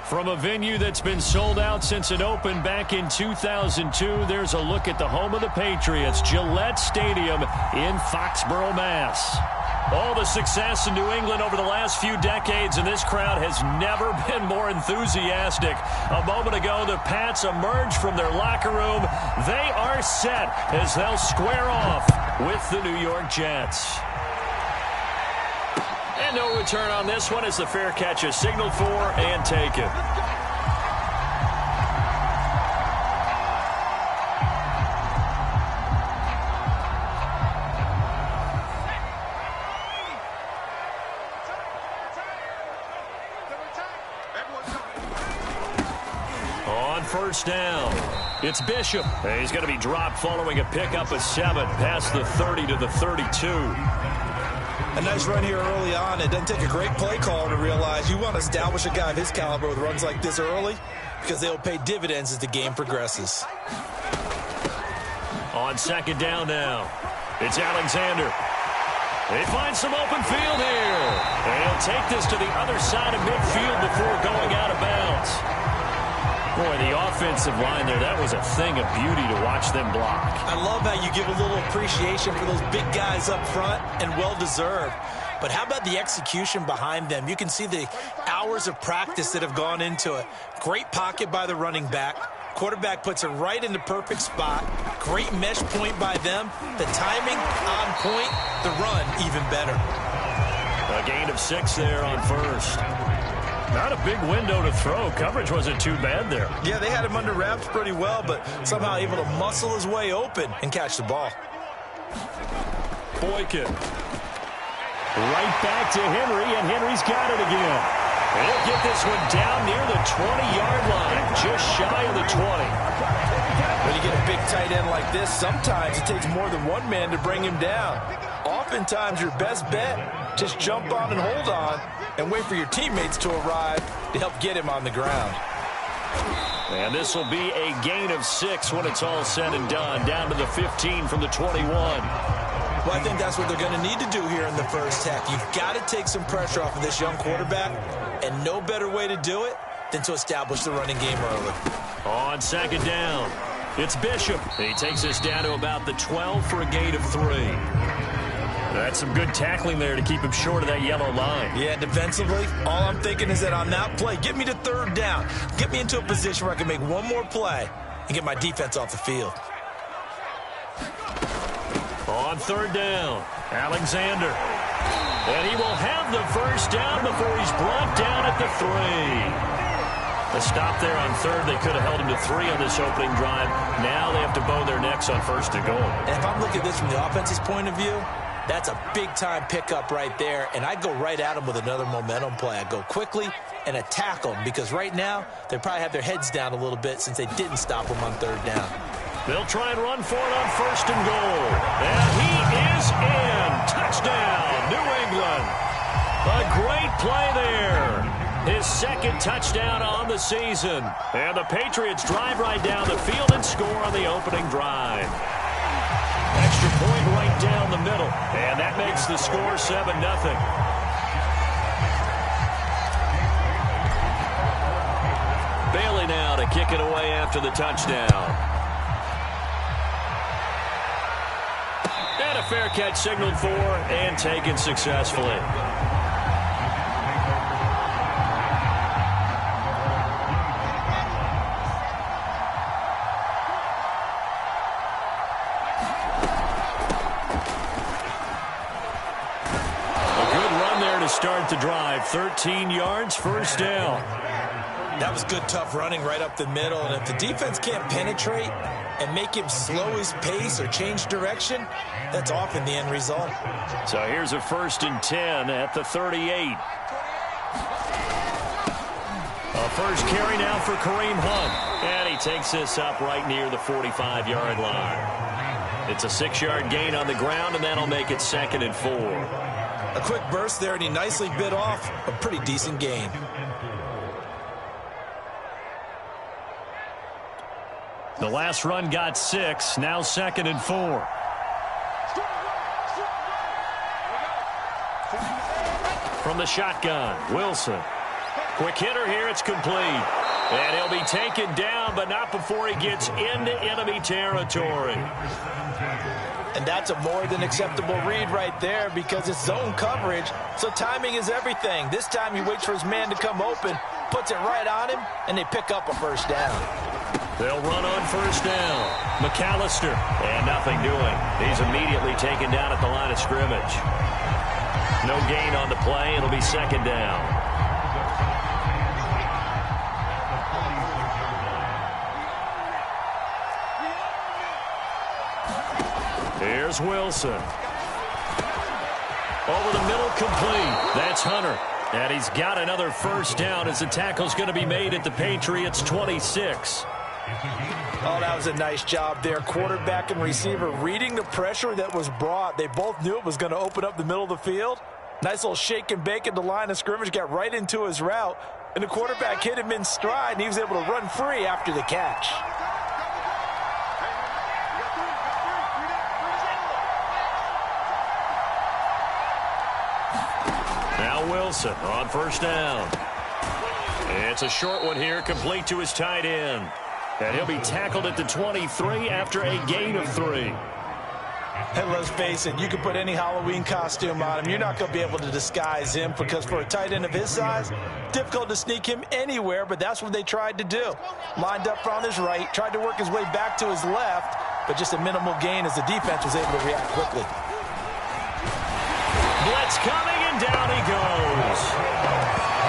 From a venue that's been sold out since it opened back in 2002, there's a look at the home of the Patriots, Gillette Stadium in Foxborough, Mass. All the success in New England over the last few decades, and this crowd has never been more enthusiastic. A moment ago, the Pats emerged from their locker room. They are set as they'll square off with the New York Jets. And no return on this one as the fair catch is signaled for and taken. On first down, it's Bishop. He's going to be dropped following a pickup of 7 past the 30 to the 32. A nice run here early on. It doesn't take a great play caller to realize you want to establish a guy of his caliber with runs like this early because they'll pay dividends as the game progresses. On second down now, it's Alexander. They find some open field here. They'll take this to the other side of midfield before going out of bounds. Boy, the offensive line there, that was a thing of beauty to watch them block. I love how you give a little appreciation for those big guys up front, and well-deserved. But how about the execution behind them? You can see the hours of practice that have gone into it. Great pocket by the running back. Quarterback puts it right in the perfect spot. Great mesh point by them. The timing on point. The run even better. A gain of 6 there on first. Not a big window to throw. Coverage wasn't too bad there. Yeah, they had him under wraps pretty well, but somehow able to muscle his way open and catch the ball. Boykin. Right back to Henry, and Henry's got it again. He'll get this one down near the 20-yard line, just shy of the 20. When you get a big tight end like this, sometimes it takes more than one man to bring him down. Oftentimes, your best bet, just jump on and hold on and wait for your teammates to arrive to help get him on the ground. And this will be a gain of 6 when it's all said and done, down to the 15 from the 21. Well, I think that's what they're going to need to do here in the first half. You've got to take some pressure off of this young quarterback, and no better way to do it than to establish the running game early. On second down, it's Bishop. He takes us down to about the 12 for a gain of 3. That's some good tackling there to keep him short of that yellow line. Yeah, defensively, all I'm thinking is that on that play, get me to third down. Get me into a position where I can make one more play and get my defense off the field. On third down, Alexander. And he will have the first down before he's brought down at the 3. A stop there on third. They could have held him to 3 on this opening drive. Now they have to bow their necks on first and goal. And if I'm looking at this from the offense's point of view, that's a big-time pickup right there, and I go right at them with another momentum play. I go quickly and attack them because right now they probably have their heads down a little bit since they didn't stop them on third down. They'll try and run for it on first and goal. And he is in. Touchdown, New England. A great play there. His second touchdown on the season. And the Patriots drive right down the field and score on the opening drive. Extra point right down the middle. And that makes the score 7-0. Bailey now to kick it away after the touchdown. And a fair catch signaled for and taken successfully. Start the drive, 13 yards, first down. That was good, tough running right up the middle. And if the defense can't penetrate and make him slow his pace or change direction, that's often the end result. So here's a 1st and 10 at the 38. A first carry now for Kareem Hunt. And he takes this up right near the 45-yard line. It's a 6-yard gain on the ground, and that'll make it 2nd and 4. A quick burst there, and he nicely bit off a pretty decent gain. The last run got 6, now 2nd and 4. From the shotgun, Wilson. Quick hitter here, it's complete. And he'll be taken down, but not before he gets into enemy territory. And that's a more than acceptable read right there because it's zone coverage, so timing is everything. This time he waits for his man to come open, puts it right on him, and they pick up a first down. They'll run on first down. McAllister, and nothing doing. He's immediately taken down at the line of scrimmage. No gain on the play. It'll be second down. Here's Wilson. Over the middle, complete. That's Hunter. And he's got another first down as the tackle's going to be made at the Patriots' 26. Oh, that was a nice job there. Quarterback and receiver reading the pressure that was brought. They both knew it was going to open up the middle of the field. Nice little shake and bake at the line of scrimmage, got right into his route. And the quarterback hit him in stride, and he was able to run free after the catch. Now Wilson on first down. It's a short one here, complete to his tight end. And he'll be tackled at the 23 after a gain of 3. And let's face it, you can put any Halloween costume on him. You're not going to be able to disguise him because for a tight end of his size, difficult to sneak him anywhere, but that's what they tried to do. Lined up on his right, tried to work his way back to his left, but just a minimal gain as the defense was able to react quickly. Blitz coming, and down he goes.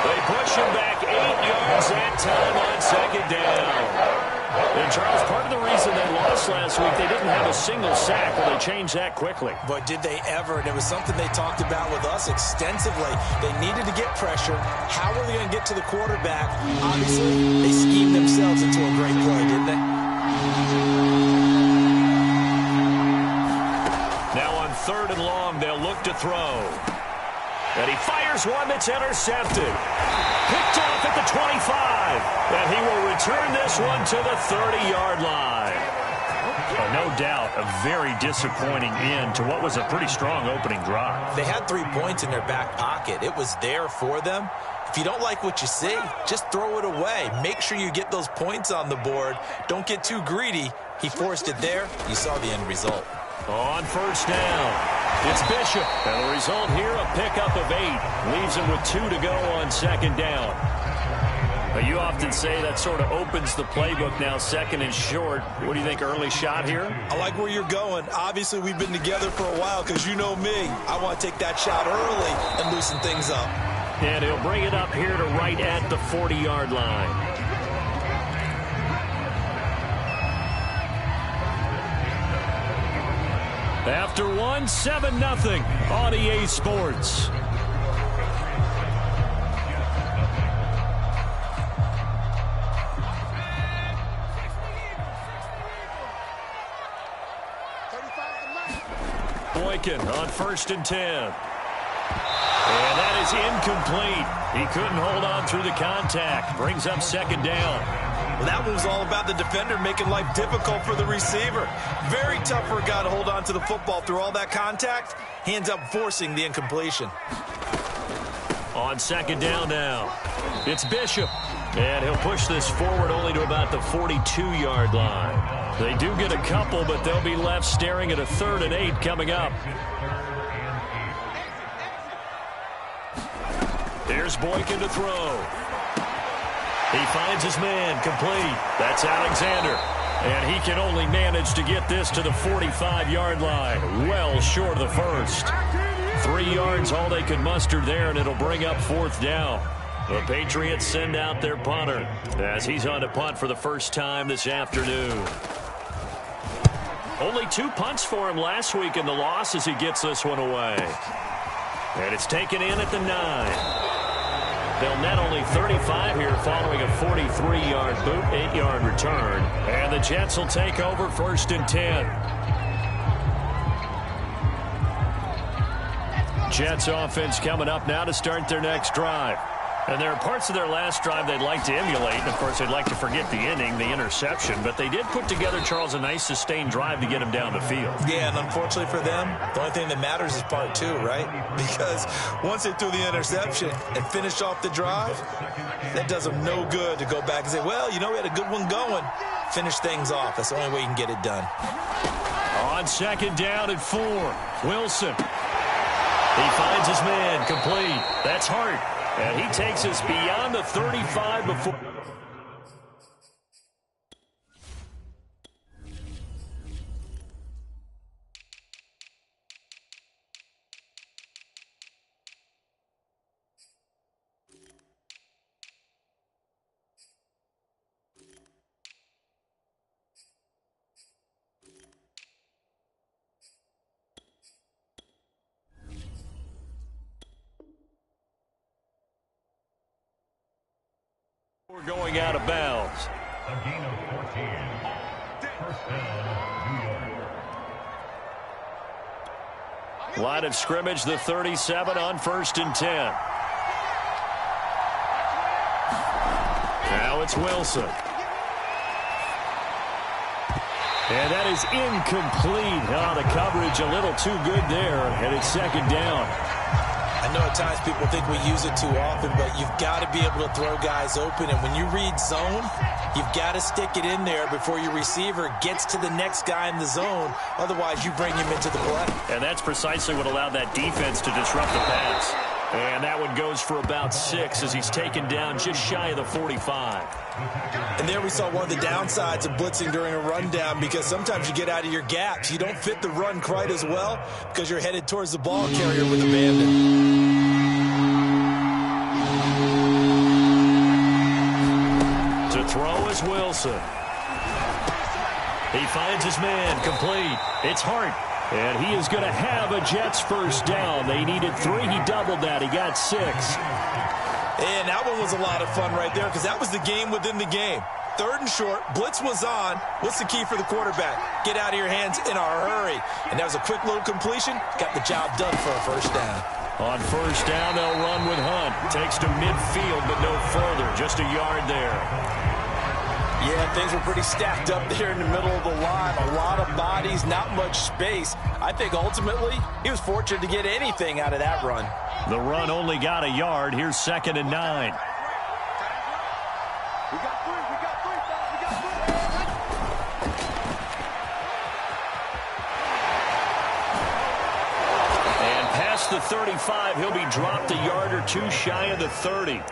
They push him back 8 yards that time on second down. And, Charles, part of the reason they lost last week, they didn't have a single sack. Well, they changed that quickly. But did they ever? And it was something they talked about with us extensively. They needed to get pressure. How were they going to get to the quarterback? Obviously, they schemed themselves into a great play, didn't they? Now on 3rd and long, they'll look to throw. And he fires one that's intercepted. Picked off at the 25. And he will return this one to the 30-yard line. No doubt a very disappointing end to what was a pretty strong opening drive. They had 3 points in their back pocket. It was there for them. If you don't like what you see, just throw it away. Make sure you get those points on the board. Don't get too greedy. He forced it there. You saw the end result. On first down, it's Bishop. And the result here, a pickup of 8. Leaves him with 2 to go on second down. But you often say that sort of opens the playbook now, 2nd and short. What do you think, early shot here? I like where you're going. Obviously, we've been together for a while because you know me. I want to take that shot early and loosen things up. And he'll bring it up here to right at the 40-yard line. After 1, 7-0 on EA Sports. Boykin on 1st and 10. And that is incomplete. He couldn't hold on through the contact. Brings up second down. Well, that was all about the defender making life difficult for the receiver. Very tough for a guy to hold on to the football through all that contact. He ends up forcing the incompletion. On second down now, it's Bishop. And he'll push this forward only to about the 42-yard line. They do get a couple, but they'll be left staring at a 3rd and 8 coming up. Here's Boykin to throw. He finds his man, complete. That's Alexander. And he can only manage to get this to the 45-yard line. Well short of the first. 3 yards all they could muster there, and it'll bring up 4th down. The Patriots send out their punter as he's on to punt for the first time this afternoon. Only 2 punts for him last week in the loss as he gets this one away. And it's taken in at the 9. They'll net only 35 here following a 43-yard boot, 8-yard return. And the Jets will take over 1st and 10. Jets offense coming up now to start their next drive. And there are parts of their last drive they'd like to emulate. And, of course, they'd like to forget the inning, the interception. But they did put together, Charles, a nice sustained drive to get him down the field. Yeah, and unfortunately for them, the only thing that matters is part two, right? Because once they threw the interception and finished off the drive, that does them no good to go back and say, well, you know, we had a good one going. Finish things off. That's the only way you can get it done. On second down and 4, Wilson. He finds his man, complete. That's Hart. And he takes us beyond the 35 before. We're going out of bounds. A gain of 14. First down, New York. Line of scrimmage, the 37 on 1st and 10. Now it's Wilson. And that is incomplete. Oh, the coverage a little too good there, and it's second down. I know at times people think we use it too often, but you've got to be able to throw guys open. And when you read zone, you've got to stick it in there before your receiver gets to the next guy in the zone. Otherwise, you bring him into the play. And that's precisely what allowed that defense to disrupt the pass. And that one goes for about 6 as he's taken down just shy of the 45. And there we saw one of the downsides of blitzing during a rundown, because sometimes you get out of your gaps. You don't fit the run quite as well because you're headed towards the ball carrier with abandon. To throw is Wilson. He finds his man, complete. It's Hart. And he is going to have a Jets first down. They needed 3. He doubled that. He got 6. And that one was a lot of fun right there, because that was the game within the game. 3rd and short, blitz was on. What's the key for the quarterback? Get out of your hands in a hurry. And that was a quick little completion. Got the job done for a first down. On first down, they'll run with Hunt. Takes to midfield, but no further. Just a yard there. Yeah, things were pretty stacked up there in the middle of the line. A lot of bodies, not much space. I think ultimately he was fortunate to get anything out of that run. The run only got a yard. Here's 2nd and 9. And past the 35, he'll be dropped a yard or 2 shy of the 30.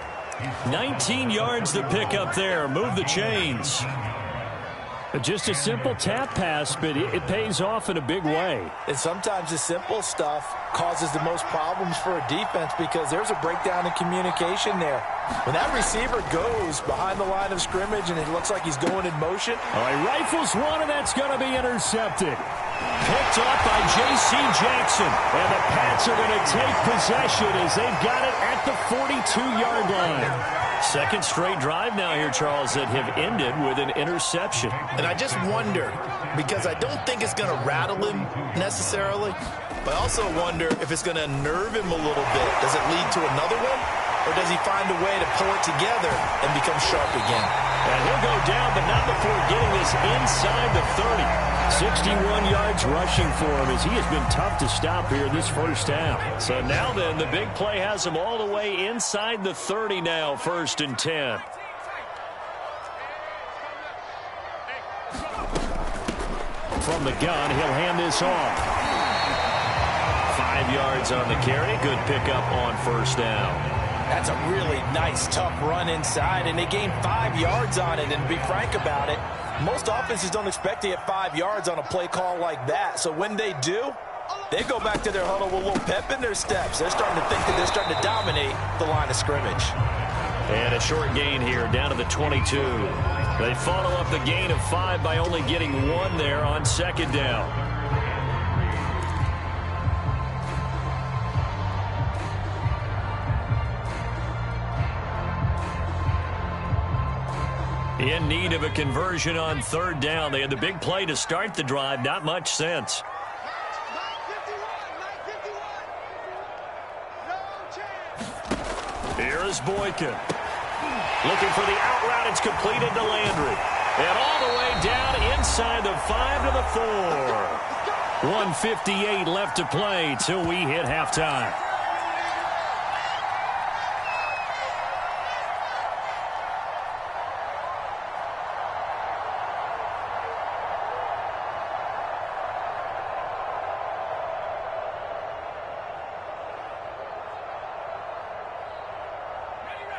19 yards to pick up there. Move the chains. Just a simple tap pass, but it pays off in a big way. And sometimes the simple stuff causes the most problems for a defense, because there's a breakdown in communication there. When that receiver goes behind the line of scrimmage and it looks like he's going in motion. All right, rifles one, and that's going to be intercepted. Picked up by J.C. Jackson. And the Pats are going to take possession as they've got it at the 42-yard line. Second straight drive now here, Charles, that have ended with an interception. And I just wonder, because I don't think it's going to rattle him necessarily, but I also wonder if it's going to unnerve him a little bit. Does it lead to another one? Or does he find a way to pull it together and become sharp again? And he'll go down, but not before getting this inside the 30. 61 yards rushing for him, as he has been tough to stop here this first half. So now then, the big play has him all the way inside the 30 now, 1st and 10. From the gun, he'll hand this off. 5 yards on the carry. Good pickup on first down. That's a really nice, tough run inside, and they gained 5 yards on it. And to be frank about it, most offenses don't expect to get 5 yards on a play call like that. So when they do, they go back to their huddle with a little pep in their steps. They're starting to think that they're starting to dominate the line of scrimmage. And a short gain here, down to the 22. They follow up the gain of 5 by only getting 1 there on second down. In need of a conversion on third down. They had the big play to start the drive. Not much sense. Here is Boykin. Looking for the out route. It's completed to Landry. And all the way down inside the 5 to the 4. 1:58 left to play till we hit halftime.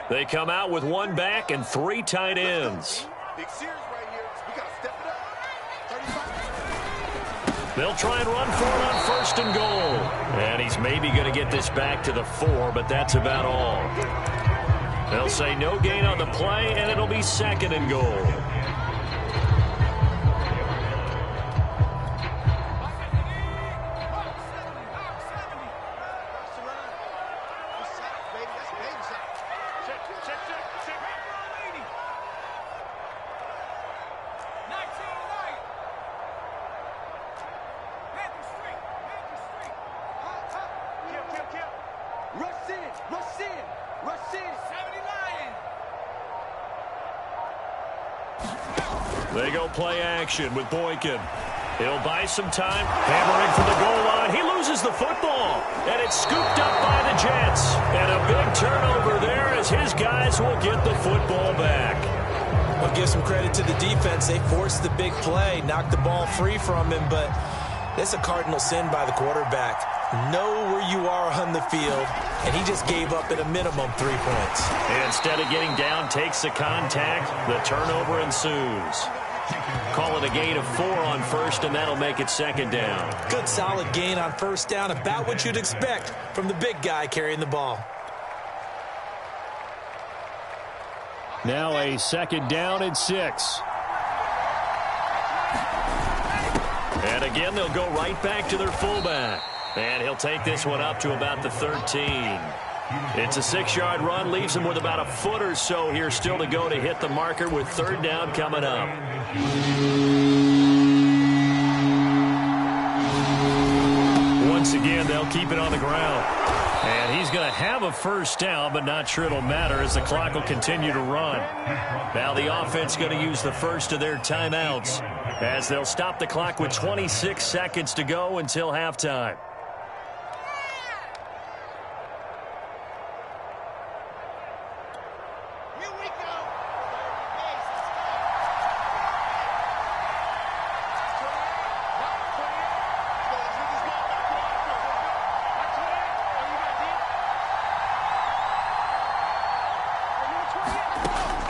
They come out with one back and 3 tight ends. Big series right here. We got to step it up. 35. They'll try and run for it on 1st and goal. And he's maybe going to get this back to the 4, but that's about all. They'll say no gain on the play, and it'll be 2nd and goal. They go play action with Boykin. He'll buy some time. Hammering for the goal line. He loses the football. And it's scooped up by the Jets. And a big turnover there as his guys will get the football back. Well, give some credit to the defense. They forced the big play, knocked the ball free from him, but it's a cardinal sin by the quarterback. Know where you are on the field, and he just gave up at a minimum 3 points. And instead of getting down, takes the contact. The turnover ensues. Call it a gain of 4 on 1st, and that'll make it 2nd down. Good solid gain on 1st down, about what you'd expect from the big guy carrying the ball. Now a 2nd down and 6. And again, they'll go right back to their fullback. And he'll take this one up to about the 13. It's a 6-yard run, leaves him with about a foot or so here still to go to hit the marker with 3rd down coming up. Once again, they'll keep it on the ground. And he's going to have a 1st down, but not sure it'll matter as the clock will continue to run. Now the offense going to use the first of their timeouts as they'll stop the clock with 26 seconds to go until halftime.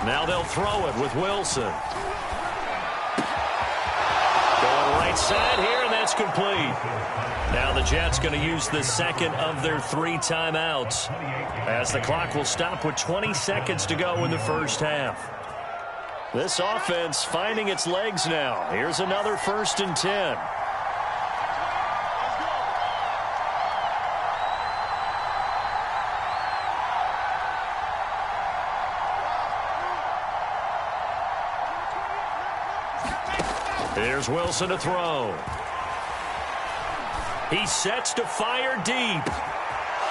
Now they'll throw it with Wilson. Going right side here, and that's complete. Now the Jets going to use the 2nd of their 3 timeouts as the clock will stop with 20 seconds to go in the 1st half. This offense finding its legs now. Here's another 1st and 10. Here's Wilson to throw. He sets to fire deep.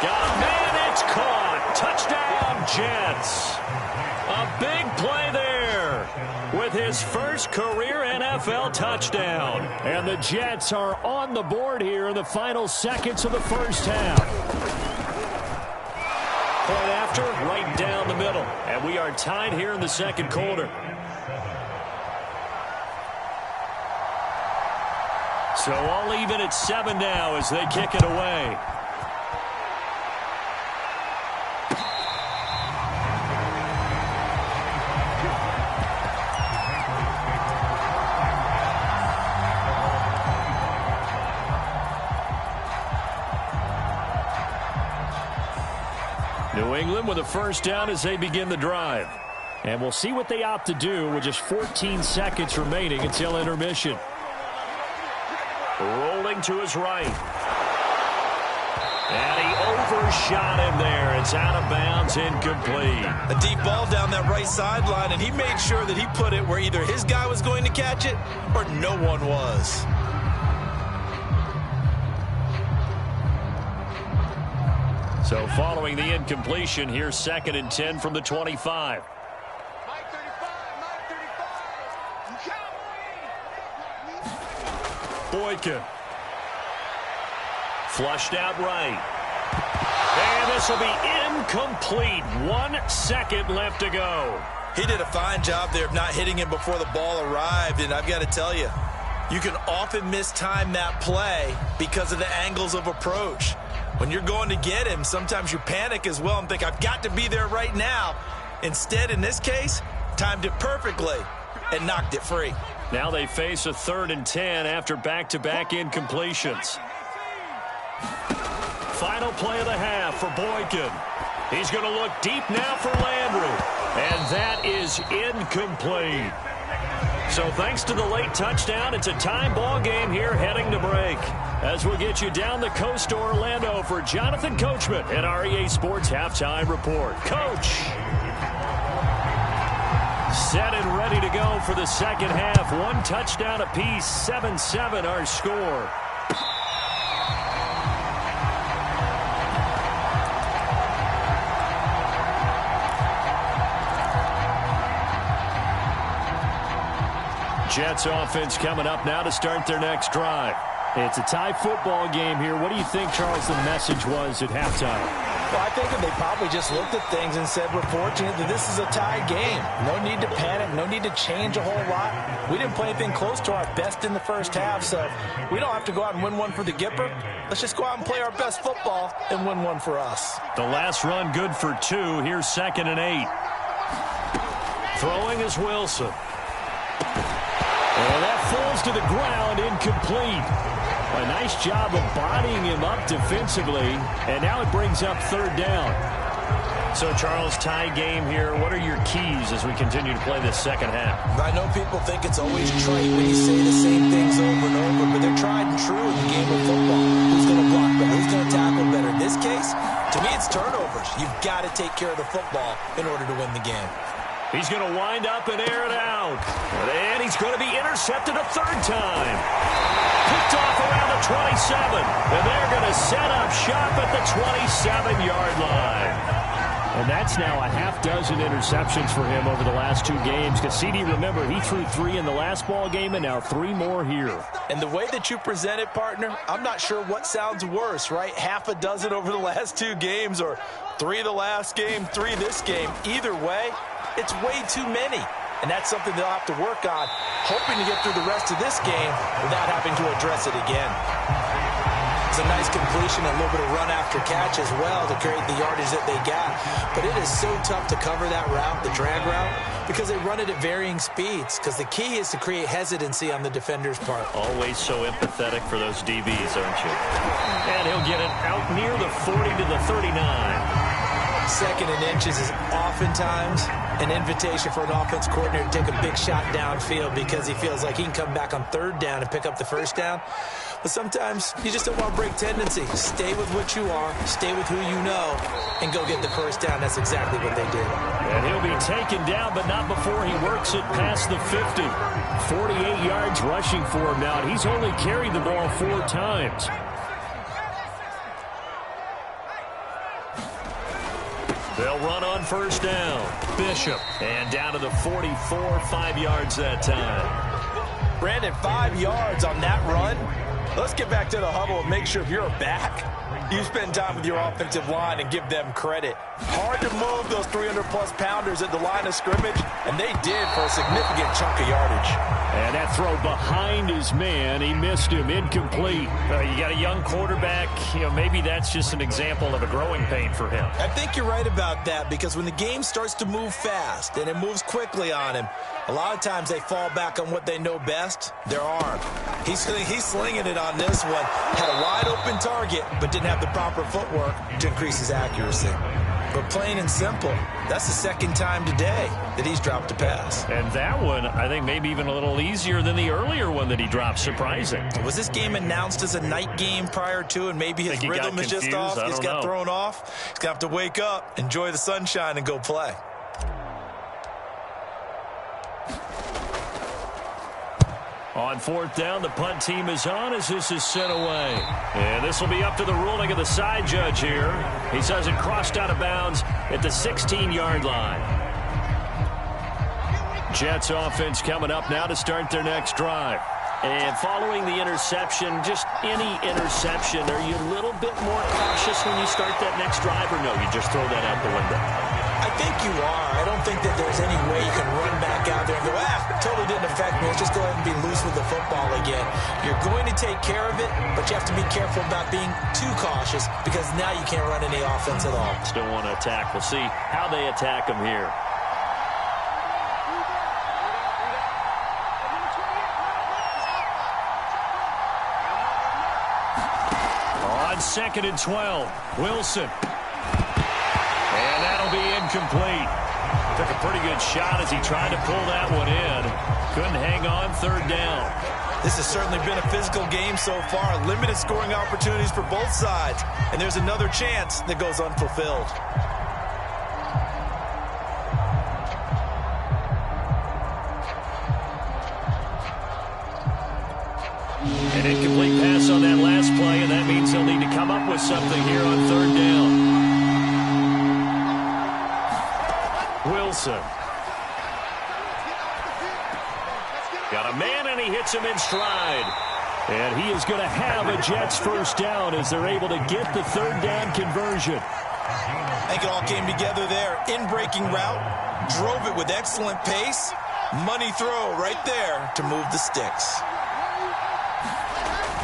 Got a man, it's caught. Touchdown, Jets. A big play there with his first career NFL touchdown. And the Jets are on the board here in the final seconds of the 1st half. Point after, right down the middle. And we are tied here in the 2nd quarter. So all even at 7 now as they kick it away. New England with a 1st down as they begin the drive. And we'll see what they opt to do with just 14 seconds remaining until intermission. Rolling to his right. And he overshot him there. It's out of bounds, incomplete. A deep ball down that right sideline, and he made sure that he put it where either his guy was going to catch it or no one was. – So following the incompletion, here's 2nd and 10 from the 25. Mike 35, Mike 35. Boykin. Flushed out right. And this will be incomplete. 1 second left to go. He did a fine job there of not hitting him before the ball arrived, and I've got to tell you, you can often mistime that play because of the angles of approach. When you're going to get him, sometimes you panic as well and think, I've got to be there right now. Instead, in this case, timed it perfectly and knocked it free. Now they face a 3rd and 10 after back-to-back incompletions. Final play of the half for Boykin. He's going to look deep now for Landry. And that is incomplete. So thanks to the late touchdown, it's a tie ball game here heading to break. As we'll get you down the coast to Orlando for Jonathan Coachman at our EA Sports Halftime Report. Coach. Set and ready to go for the second half. 1 touchdown apiece, 7-7 our score. Jets offense coming up now to start their next drive. It's a tie football game here. What do you think, Charles, the message was at halftime? Well, I think that they probably just looked at things and said, we're fortunate that this is a tie game. No need to panic. No need to change a whole lot. We didn't play anything close to our best in the first half, so we don't have to go out and win one for the Gipper. Let's just go out and play our best football and win one for us. The last run good for 2. Here's 2nd and 8. Throwing is Wilson. And that falls to the ground, incomplete. A nice job of bodying him up defensively, and now it brings up 3rd down. So, Charles, tie game here. What are your keys as we continue to play this second half? I know people think it's always trite when you say the same things over and over, but they're tried and true in the game of football. Who's going to block better? Who's going to tackle better? In this case, to me, it's turnovers. You've got to take care of the football in order to win the game. He's going to wind up and air it out. And he's going to be intercepted a 3rd time. Picked off around the 27. And they're going to set up shop at the 27-yard line. And that's now a half-dozen interceptions for him over the last 2 games. Because, CD, remember, he threw 3 in the last ball game and now 3 more here. And the way that you present it, partner, I'm not sure what sounds worse, right? Half a dozen over the last 2 games or 3 the last game, 3 this game. Either way, it's way too many. And that's something they'll have to work on, hoping to get through the rest of this game without having to address it again. It's a nice completion, a little bit of run after catch as well to create the yardage that they got. But it is so tough to cover that route, the drag route, because they run it at varying speeds. Because the key is to create hesitancy on the defender's part. Always so empathetic for those DBs, aren't you? And he'll get it out near the 40 to the 39. 2nd and inches is oftentimes an invitation for an offense coordinator to take a big shot downfield because he feels like he can come back on 3rd down and pick up the 1st down. But sometimes you just don't want to break tendency. Stay with what you are, stay with who you know, and go get the 1st down. That's exactly what they did. And he'll be taken down, but not before he works it past the 50. 48 yards rushing for him now, and he's only carried the ball 4 times. They'll run on 1st down. Bishop. And down to the 44, 5 yards that time. Brandon, 5 yards on that run. Let's get back to the huddle and make sure if you're a back, you spend time with your offensive line and give them credit. Hard to move those 300-plus pounders at the line of scrimmage, and they did for a significant chunk of yardage. And that throw behind his man, he missed him, incomplete. You got a young quarterback, maybe that's just an example of a growing pain for him. I think you're right about that because when the game starts to move fast and it moves quickly on him, a lot of times they fall back on what they know best, their arm. He's slinging it on this one. Had a wide open target, but didn't have the proper footwork to increase his accuracy. But plain and simple, that's the 2nd time today that he's dropped a pass. And that one, I think, maybe even a little easier than the earlier one that he dropped. Surprising. Was this game announced as a night game prior to, and maybe his rhythm is just off? He's got thrown off. He's going to have to wake up, enjoy the sunshine, and go play. On fourth down, the punt team is on as this is sent away. And this will be up to the ruling of the side judge here. He says it crossed out of bounds at the 16-yard line. Jets offense coming up now to start their next drive. And following the interception, just any interception, are you a little bit more cautious when you start that next drive, or no, you just throw that out the window? I think you are. I don't think that there's any way you can run back out there and go, totally didn't affect me. Let's just go ahead and be loose with the football again. You're going to take care of it, but you have to be careful about being too cautious because now you can't run any offense at all. Still want to attack. We'll see how they attack them here. On 2nd and 12, Wilson. And that'll be incomplete. Took a pretty good shot as he tried to pull that one in. Couldn't hang on, third down. This has certainly been a physical game so far. Limited scoring opportunities for both sides. And there's another chance that goes unfulfilled. An incomplete pass on that last play, and that means they'll need to come up with something here on third down. Wilson. Got a man, and he hits him in stride. And he is going to have a Jets first down as they're able to get the third down conversion. I think it all came together there. In-breaking route, drove it with excellent pace. Money throw right there to move the sticks.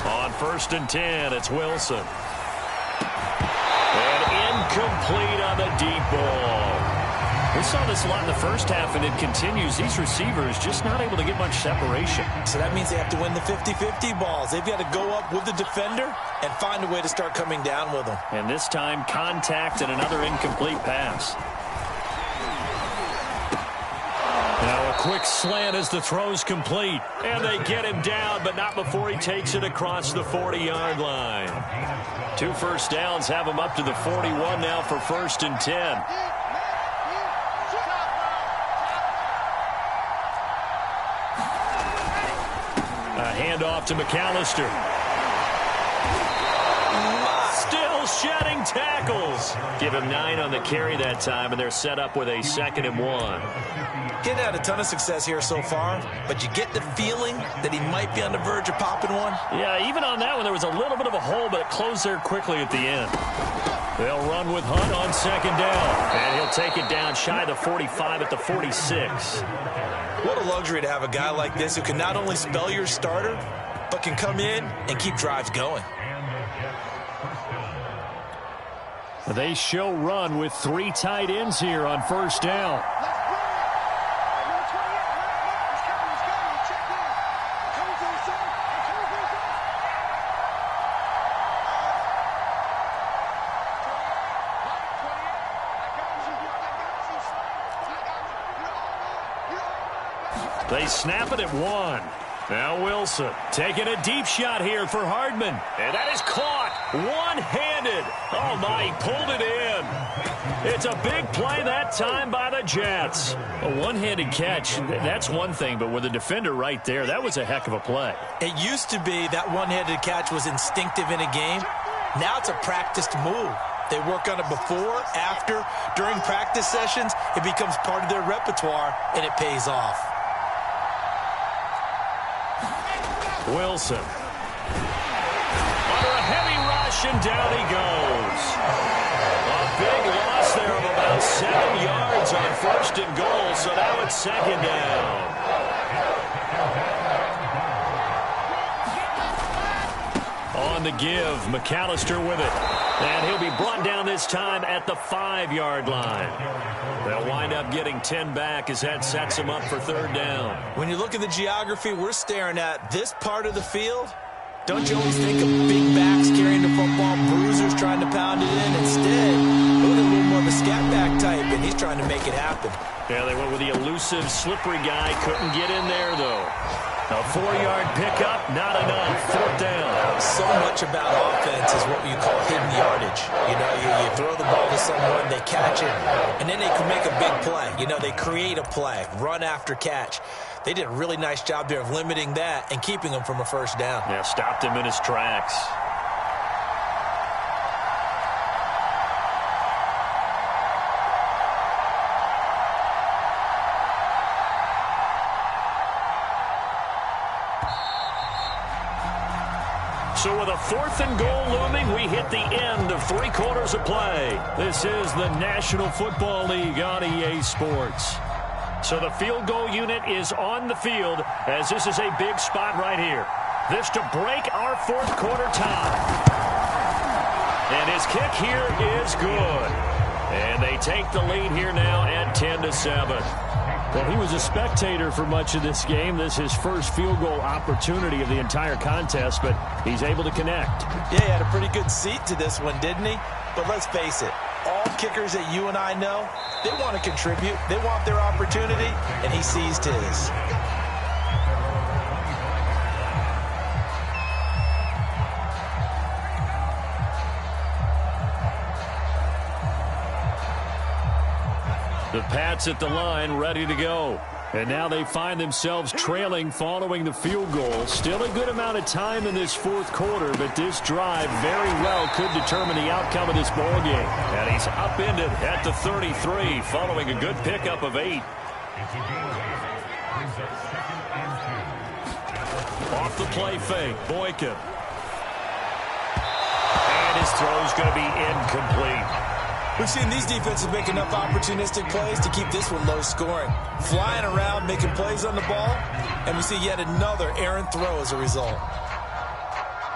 On 1st and 10, it's Wilson. And incomplete on the deep ball. We saw this a lot in the first half, and it continues. These receivers just not able to get much separation. So that means they have to win the 50-50 balls. They've got to go up with the defender and find a way to start coming down with them. And this time, contact and another incomplete pass. Now a quick slant as the throw's complete. And they get him down, but not before he takes it across the 40-yard line. 2 first downs have him up to the 41 now for 1st and 10. A handoff to McAllister. Still shedding tackles. Give him 9 on the carry that time, and they're set up with a 2nd and 1. Getting had a ton of success here so far, but you get the feeling that he might be on the verge of popping one. Yeah, even on that one, there was a little bit of a hole, but it closed there quickly at the end. They'll run with Hunt on 2nd down, and he'll take it down shy of the 45 at the 46. What a luxury to have a guy like this who can not only spell your starter, but can come in and keep drives going. They show run with 3 tight ends here on 1st down. They snap it at 1. Now Wilson taking a deep shot here for Hardman. And that is caught one-handed. Oh, my, he pulled it in. It's a big play that time by the Jets. A one-handed catch, that's one thing, but with a defender right there, that was a heck of a play. It used to be that one-handed catch was instinctive in a game. Now it's a practiced move. They work on it before, after, during practice sessions. It becomes part of their repertoire, and it pays off. Wilson. Under a heavy rush, and down he goes. A big loss there of about 7 yards on 1st and goal, so now it's 2nd down. On the give, McAllister with it. And he'll be brought down this time at the 5-yard line. They'll wind up getting 10 back as that sets them up for 3rd down. When you look at the geography we're staring at, this part of the field, don't you always think of big backs carrying the football, bruisers trying to pound it in? Instead, look at a little more of a scat back type, and he's trying to make it happen. Yeah, they went with the elusive, slippery guy. Couldn't get in there, though. A 4-yard pickup, not enough. 4th down. So much about offense is what you call hidden yardage. You know, you throw the ball to someone, they catch it, and then they can make a big play. You know, they create a play, run after catch. They did a really nice job there of limiting that and keeping him from a first down. Yeah, stopped him in his tracks. So with a 4th and goal looming, we hit the end of 3 quarters of play. This is the National Football League on EA Sports. So the field goal unit is on the field as this is a big spot right here. This to break our 4th quarter tie. And his kick here is good. And they take the lead here now at 10-7. Well, he was a spectator for much of this game. This is his first field goal opportunity of the entire contest, but he's able to connect. Yeah, he had a pretty good seat to this one, didn't he? But let's face it, all kickers that you and I know, they want to contribute. They want their opportunity, and he seized his. The Pats at the line, ready to go. And now they find themselves trailing following the field goal. Still a good amount of time in this 4th quarter, but this drive very well could determine the outcome of this ball game. And he's upended at the 33 following a good pickup of 8. Off the play fake, Boykin. And his throw's going to be incomplete. We've seen these defenses make enough opportunistic plays to keep this one low scoring. Flying around, making plays on the ball, and we see yet another errant throw as a result.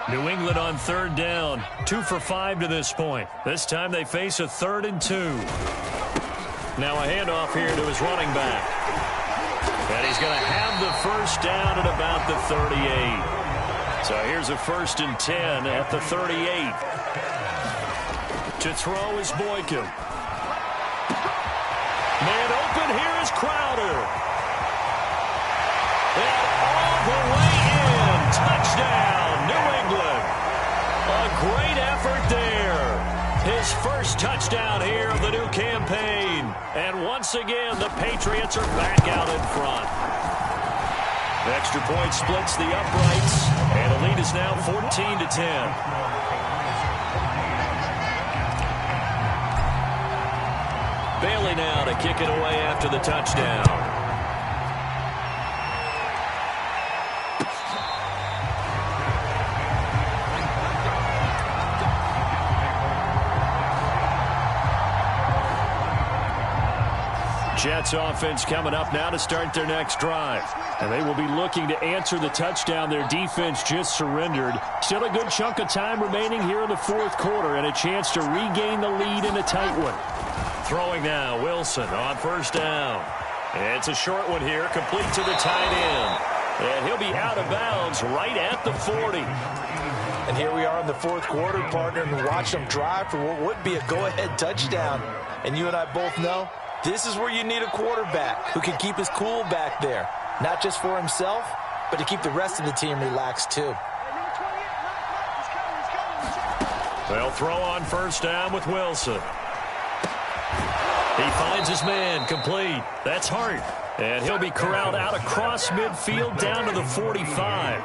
New England on 3rd down, 2 for 5 to this point. This time they face a 3rd and 2. Now a handoff here to his running back. And he's going to have the first down at about the 38. So here's a 1st and 10 at the 38. To throw is Boykin. Man open, here is Crowder. And all the way in. Touchdown, New England. A great effort there. His first touchdown here of the new campaign. And once again, the Patriots are back out in front. Extra point splits the uprights. And the lead is now 14-10. Bailey now to kick it away after the touchdown. Jets offense coming up now to start their next drive. And they will be looking to answer the touchdown their defense just surrendered. Still a good chunk of time remaining here in the 4th quarter and a chance to regain the lead in a tight one. Throwing now, Wilson on 1st down. It's a short one here, complete to the tight end. And he'll be out of bounds right at the 40. And here we are in the 4th quarter, partner, and watch them drive for what would be a go-ahead touchdown. And you and I both know this is where you need a quarterback who can keep his cool back there. Not just for himself, but to keep the rest of the team relaxed too. They'll throw on 1st down with Wilson. He finds his man, complete. That's Hart. And he'll be corralled out across midfield down to the 45.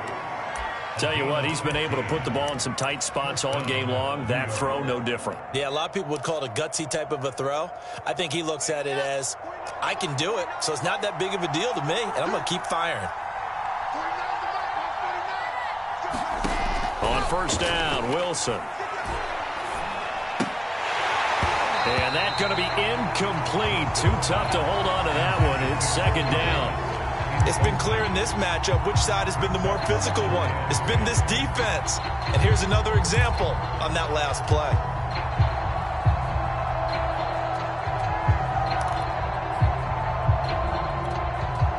Tell you what, he's been able to put the ball in some tight spots all game long. That throw, no different. Yeah, a lot of people would call it a gutsy type of a throw. I think he looks at it as, I can do it, so it's not that big of a deal to me, and I'm going to keep firing. On 1st down, Wilson. And that's going to be incomplete. Too tough to hold on to that one. It's 2nd down. It's been clear in this matchup which side has been the more physical one. It's been this defense. And here's another example on that last play.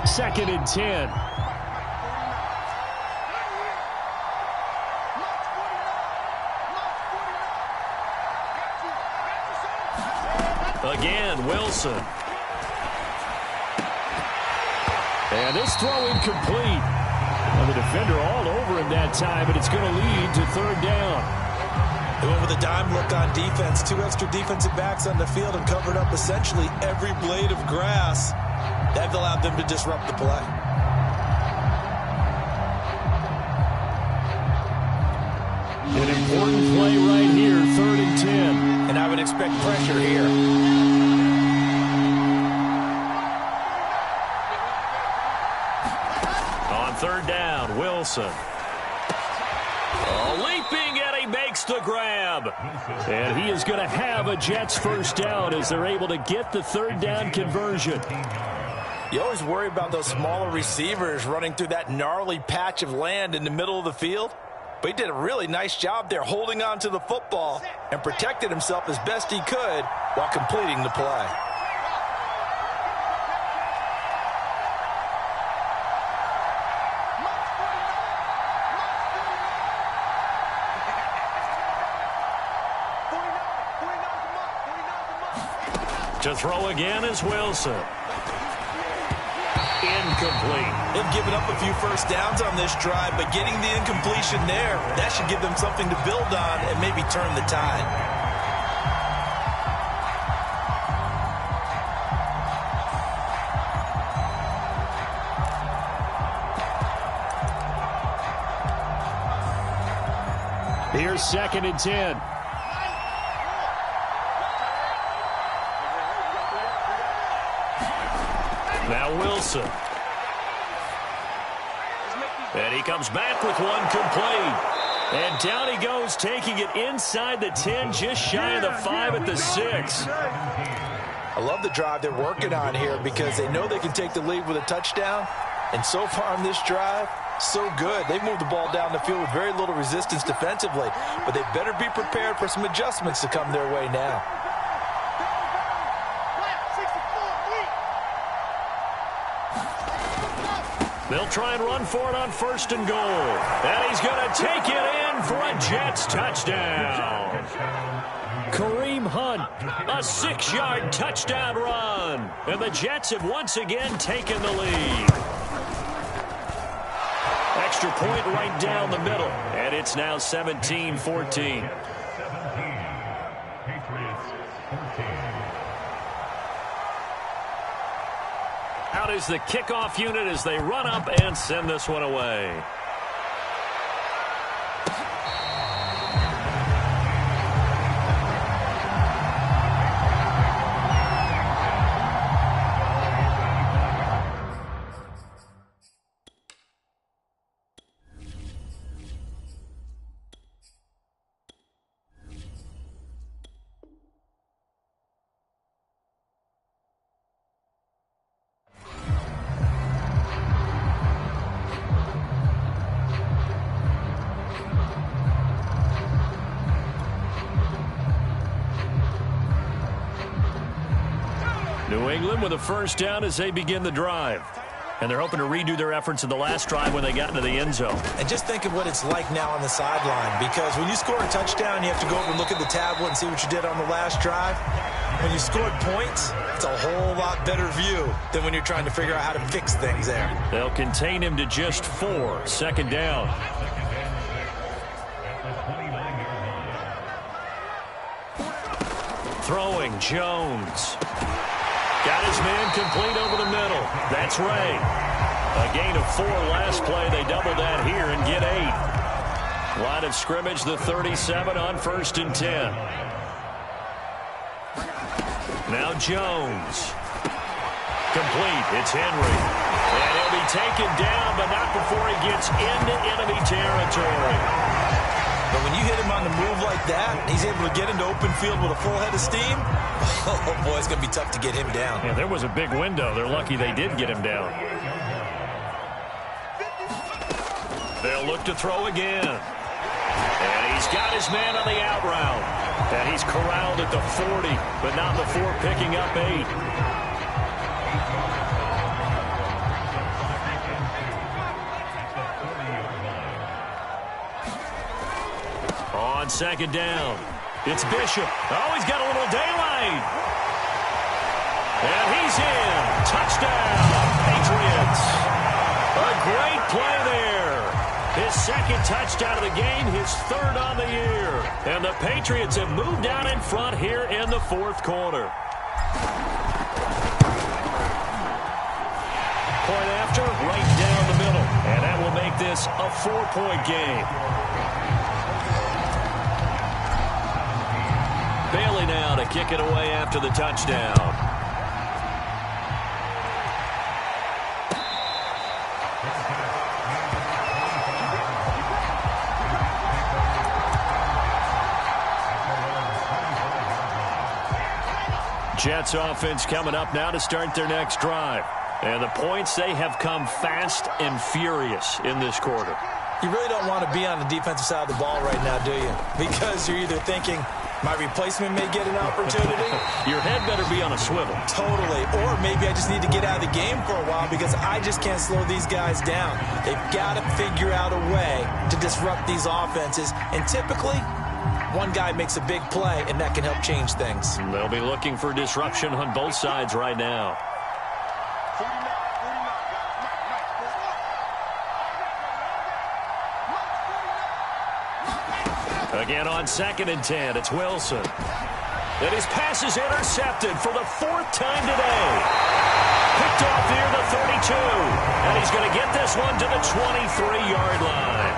Second and 10. Again, Wilson. And this throw incomplete. Well, the defender all over him that time, but it's going to lead to 3rd down. They went with a dime look on defense. 2 extra defensive backs on the field and covered up essentially every blade of grass. That allowed them to disrupt the play. An important play right here, 3rd and 10. And I would expect pressure here. On 3rd down, Wilson. Leaping, and he makes the grab. And he is going to have a Jets 1st down as they're able to get the 3rd down conversion. You always worry about those smaller receivers running through that gnarly patch of land in the middle of the field. But he did a really nice job there holding on to the football and protected himself as best he could while completing the play. To throw again is Wilson. Incomplete. They've given up a few 1st downs on this drive, but getting the incompletion there, that should give them something to build on and maybe turn the tide. Here's 2nd and 10. Now Wilson. And he comes back with one complete. And down he goes, taking it inside the 10, just shy of the 5 at the 6. I love the drive they're working on here because they know they can take the lead with a touchdown. And so far on this drive, so good. They've moved the ball down the field with very little resistance defensively. But they better be prepared for some adjustments to come their way now. They'll try and run for it on 1st and goal. And he's going to take it in for a Jets touchdown. Kareem Hunt, a 6-yard touchdown run. And the Jets have once again taken the lead. Extra point right down the middle. And it's now 17-14. 17. Patriots 14. Out is the kickoff unit as they run up and send this one away. New England with a 1st down as they begin the drive. And they're hoping to redo their efforts in the last drive when they got into the end zone. And just think of what it's like now on the sideline, because when you score a touchdown, you have to go over and look at the tablet and see what you did on the last drive. When you scored points, it's a whole lot better view than when you're trying to figure out how to fix things there. They'll contain him to just 4. 2nd down. Throwing, Jones. Got his man complete over the middle. That's Ray. A gain of 4 last play. They double that here and get 8. Line of scrimmage, the 37 on 1st and 10. Now Jones. Complete. It's Henry. And he'll be taken down, but not before he gets into enemy territory. But when you hit him on the move like that, he's able to get into open field with a full head of steam. Oh, boy, it's going to be tough to get him down. Yeah, there was a big window. They're lucky they did get him down. They'll look to throw again. And he's got his man on the out route. And he's corralled at the 40, but not before picking up 8. On 2nd down, it's Bishop. Oh, he's got a little daylight. And he's in. Touchdown, Patriots. A great play there. His 2nd touchdown of the game, his 3rd on the year. And the Patriots have moved out in front here in the 4th quarter. Point after, right down the middle. And that will make this a 4-point game. kick it away after the touchdown. Jets offense coming up now to start their next drive. And the points, they have come fast and furious in this quarter. You really don't want to be on the defensive side of the ball right now, do you? Because you're either thinking, my replacement may get an opportunity. Your head better be on a swivel. Totally. Or maybe I just need to get out of the game for a while because I just can't slow these guys down. They've got to figure out a way to disrupt these offenses. And typically, one guy makes a big play, and that can help change things. They'll be looking for disruption on both sides right now. Again on 2nd and 10, it's Wilson. And his pass is intercepted for the 4th time today. Picked off near the 32. And he's going to get this one to the 23-yard line.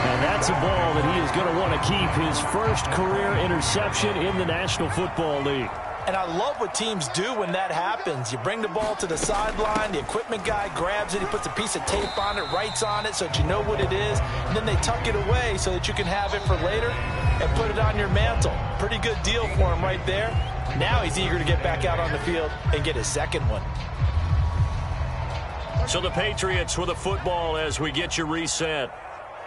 And that's a ball that he is going to want to keep, his first career interception in the National Football League. And I love what teams do when that happens. You bring the ball to the sideline, the equipment guy grabs it, he puts a piece of tape on it, writes on it so that you know what it is, and then they tuck it away so that you can have it for later and put it on your mantle. Pretty good deal for him right there. Now he's eager to get back out on the field and get his second one. So the Patriots with a football as we get you reset.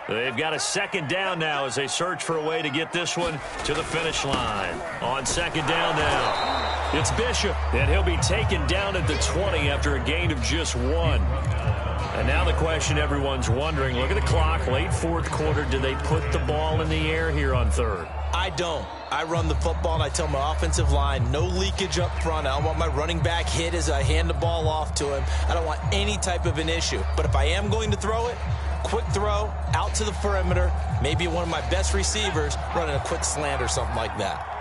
They've got a 2nd down now as they search for a way to get this one to the finish line. On 2nd down now, it's Bishop, and he'll be taken down at the 20 after a gain of just 1. And now the question everyone's wondering, look at the clock, late 4th quarter, do they put the ball in the air here on 3rd? I don't. I run the football, and I tell my offensive line, no leakage up front. I don't want my running back hit as I hand the ball off to him. I don't want any type of an issue. But if I am going to throw it, quick throw out to the perimeter, maybe one of my best receivers running a quick slant or something like that.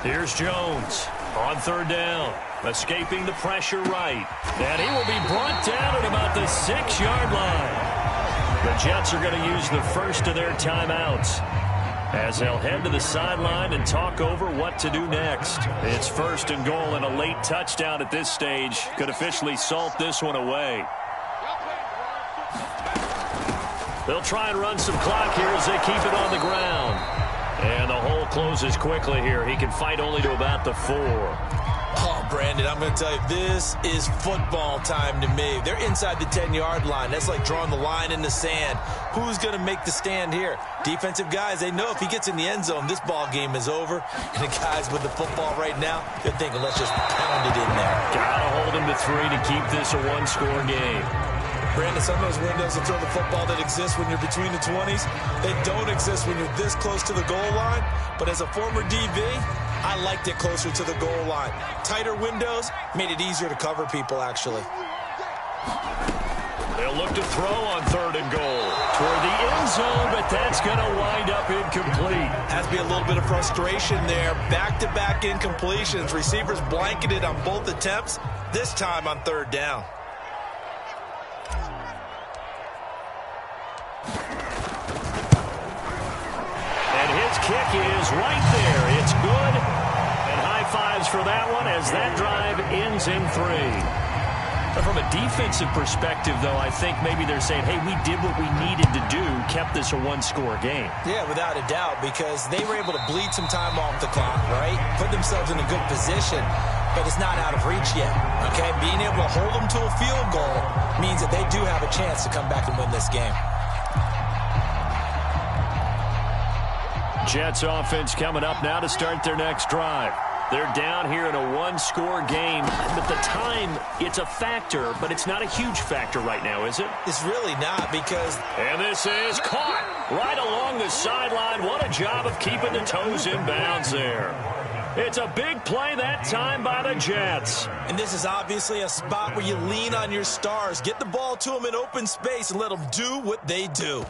Here's Jones on 3rd down, escaping the pressure right. And he will be brought down at about the 6-yard line. The Jets are going to use the first of their timeouts as they'll head to the sideline and talk over what to do next. It's 1st and goal, and a late touchdown at this stage could officially salt this one away. They'll try and run some clock here as they keep it on the ground. And the hole closes quickly here. He can fight only to about the 4. Oh, Brandon, I'm going to tell you, this is football time to me. They're inside the 10-yard line. That's like drawing the line in the sand. Who's going to make the stand here? Defensive guys, they know if he gets in the end zone, this ball game is over. And the guys with the football right now, they're thinking, let's just pound it in there. Got to hold him to 3 to keep this a 1-score game. Brandon, some of those windows to throw the football that exist when you're between the 20s, they don't exist when you're this close to the goal line. But as a former DB, I liked it closer to the goal line. Tighter windows made it easier to cover people, actually. They'll look to throw on 3rd and goal toward the end zone, but that's going to wind up incomplete. Has to be a little bit of frustration there. Back-to-back incompletions. Receivers blanketed on both attempts, this time on 3rd down. Kick is right there. It's good. And high fives for that one as that drive ends in 3. From a defensive perspective, though, I think maybe they're saying, hey, we did what we needed to do, kept this a 1-score game. Yeah, without a doubt, because they were able to bleed some time off the clock, right? Put themselves in a good position, but it's not out of reach yet, okay? Being able to hold them to a field goal means that they do have a chance to come back and win this game. Jets offense coming up now to start their next drive. They're down here in a 1-score game, but the time, it's a factor, but it's not a huge factor right now, is it? It's really not because... And this is caught right along the sideline. What a job of keeping the toes in bounds there. It's a big play that time by the Jets. And this is obviously a spot where you lean on your stars. Get the ball to them in open space and let them do what they do.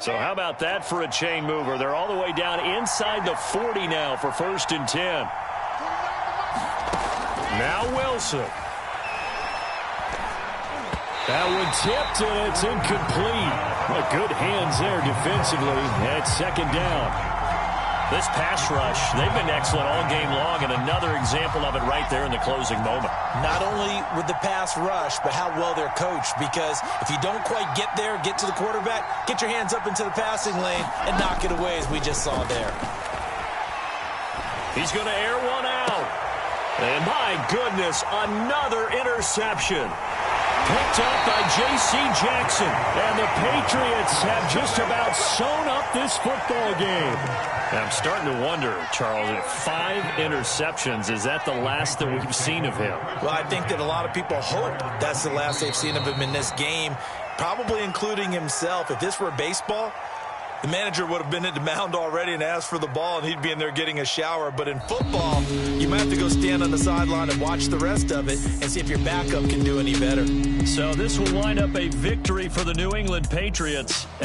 So how about that for a chain mover? They're all the way down inside the 40 now for 1st and 10. Now Wilson. That one tipped, and it's incomplete. Well, good hands there defensively at 2nd down. This pass rush, they've been excellent all game long, and another example of it right there in the closing moment. Not only with the pass rush, but how well they're coached, because if you don't quite get there, get to the quarterback, get your hands up into the passing lane and knock it away, as we just saw there. He's going to air one out. And my goodness, another interception. Picked up by J.C. Jackson. And the Patriots have just about sewn up this football game. I'm starting to wonder, Charles, if 5 interceptions, is that the last that we've seen of him? Well, I think that a lot of people hope that's the last they've seen of him in this game, probably including himself. If this were baseball, the manager would have been at the mound already and asked for the ball, and he'd be in there getting a shower. But in football, you might have to go stand on the sideline and watch the rest of it and see if your backup can do any better. So this will wind up a victory for the New England Patriots.